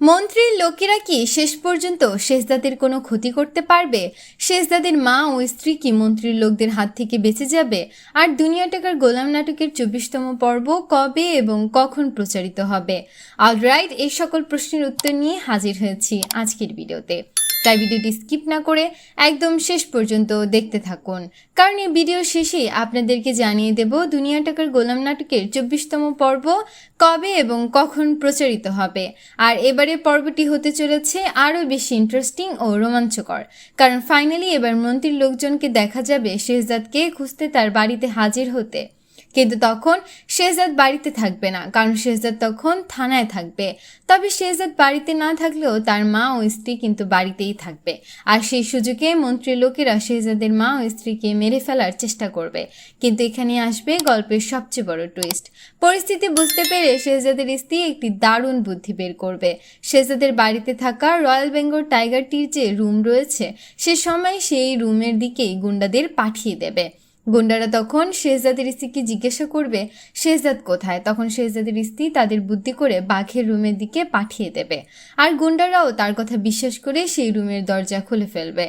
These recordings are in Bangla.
মন্ত্রীর লোকেরা কি শেষ পর্যন্ত শেহজাদের কোনো ক্ষতি করতে পারবে? শেহজাদের মা ও স্ত্রী কি মন্ত্রীর লোকদের হাত থেকে বেঁচে যাবে? আর দুনিয়া টাকার গোলাম নাটকের 24তম পর্ব কবে এবং কখন প্রচারিত হবে? অলরাইট, এই সকল প্রশ্নের উত্তর নিয়ে হাজির হয়েছি আজকের ভিডিওতে। তাই ভিডিওটি স্কিপ না করে একদম শেষ পর্যন্ত দেখতে থাকুন, কারণ এই ভিডিও শেষে আপনাদেরকে জানিয়ে দেব দুনিয়া টাকার গোলাম নাটকের 24তম পর্ব কবে এবং কখন প্রচারিত হবে। আর এবারে পর্বটি হতে চলেছে আরও বেশি ইন্টারেস্টিং ও রোমাঞ্চকর, কারণ ফাইনালি এবার মন্ত্রীর লোকজনকে দেখা যাবে শেহজাদকে খুঁজতে তার বাড়িতে হাজির হতে। কিন্তু তখন শেহজাদ বাড়িতে থাকবে না, কারণ শেহজাদ তখন থানায় থাকবে। তবে শেহজাদ বাড়িতে না থাকলেও তার মা ও স্ত্রী কিন্তু বাড়িতেই থাকবে, আর সেই সুযোগে মন্ত্রীর লোকেরা শেহজাদের মা ও স্ত্রীকে মেরে ফেলার চেষ্টা করবে। কিন্তু এখানে আসবে গল্পের সবচেয়ে বড় টুইস্ট। পরিস্থিতি বুঝতে পেরে শেহজাদের স্ত্রী একটি দারুণ বুদ্ধি বের করবে। শেহজাদের বাড়িতে থাকা রয়্যাল বেঙ্গল টাইগারটির যে রুম রয়েছে, সে সময় সেই রুমের দিকেই গুন্ডাদের পাঠিয়ে দেবে। গুন্ডারা তখন শেহজাদের স্ত্রীকে জিজ্ঞাসা করবে শেহজাদ কোথায়। তখন শেহজাদের স্ত্রী তাদের বুদ্ধি করে বাঘের রুমের দিকে পাঠিয়ে দেবে, আর গুন্ডারাও তার কথা বিশ্বাস করে সেই রুমের দরজা খুলে ফেলবে।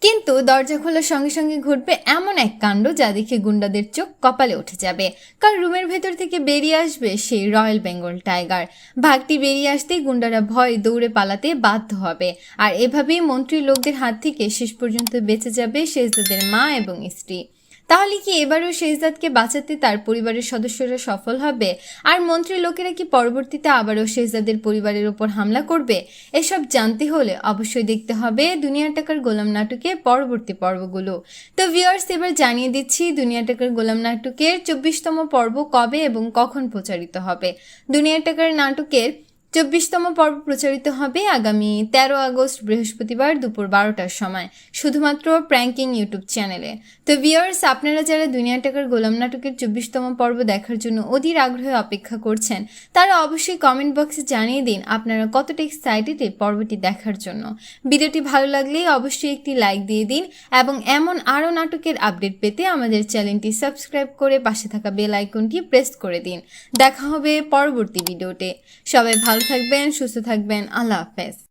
কিন্তু দরজা খোলার সঙ্গে সঙ্গে ঘটবে এমন এক কাণ্ড যা দেখে গুন্ডাদের চোখ কপালে উঠে যাবে, কারণ রুমের ভেতর থেকে বেরিয়ে আসবে সেই রয়্যাল বেঙ্গল টাইগার। ভাগটি বেরিয়ে আসতেই গুন্ডারা ভয়ে দৌড়ে পালাতে বাধ্য হবে, আর এভাবেই মন্ত্রীর লোকদের হাত থেকে শেষ পর্যন্ত বেঁচে যাবে শেহজাদের মা এবং স্ত্রী। তাহলে কি এবারও শেহজাদকে বাঁচাতে তার পরিবারের সদস্যরা সফল হবে? আর মন্ত্রীর লোকেরা কি পরবর্তীতে আবারও শেহজাদের পরিবারের ওপর হামলা করবে? এসব জানতে হলে অবশ্যই দেখতে হবে দুনিয়া টাকার গোলাম নাটকের পরবর্তী পর্বগুলো। তো ভিউয়ার্স, এবার জানিয়ে দিচ্ছি দুনিয়া টাকার গোলাম নাটকের 24তম পর্ব কবে এবং কখন প্রচারিত হবে। দুনিয়া টাকার নাটকের 24তম পর্ব প্রচারিত হবে আগামী 13 আগস্ট বৃহস্পতিবার দুপুর 12টার সময়, শুধুমাত্র প্র্যাঙ্কিং ইউটিউব চ্যানেলে। তো ভিউয়ার্স, আপনারা যারা দুনিয়া টাকার গোলাম নাটকের 24তম পর্ব দেখার জন্য অধীর আগ্রহে অপেক্ষা করছেন, তারা অবশ্যই কমেন্ট বক্সে জানিয়ে দিন আপনারা কতটা এক্সাইটেড এই পর্বটি দেখার জন্য। ভিডিওটি ভালো লাগলে অবশ্যই একটি লাইক দিয়ে দিন, এবং এমন আরও নাটকের আপডেট পেতে আমাদের চ্যানেলটি সাবস্ক্রাইব করে পাশে থাকা বেল আইকনটি প্রেস করে দিন। দেখা হবে পরবর্তী ভিডিওতে। সবাই ভালো থাকবেন, সুস্থ থাকবেন। আল্লাহ হাফেজ।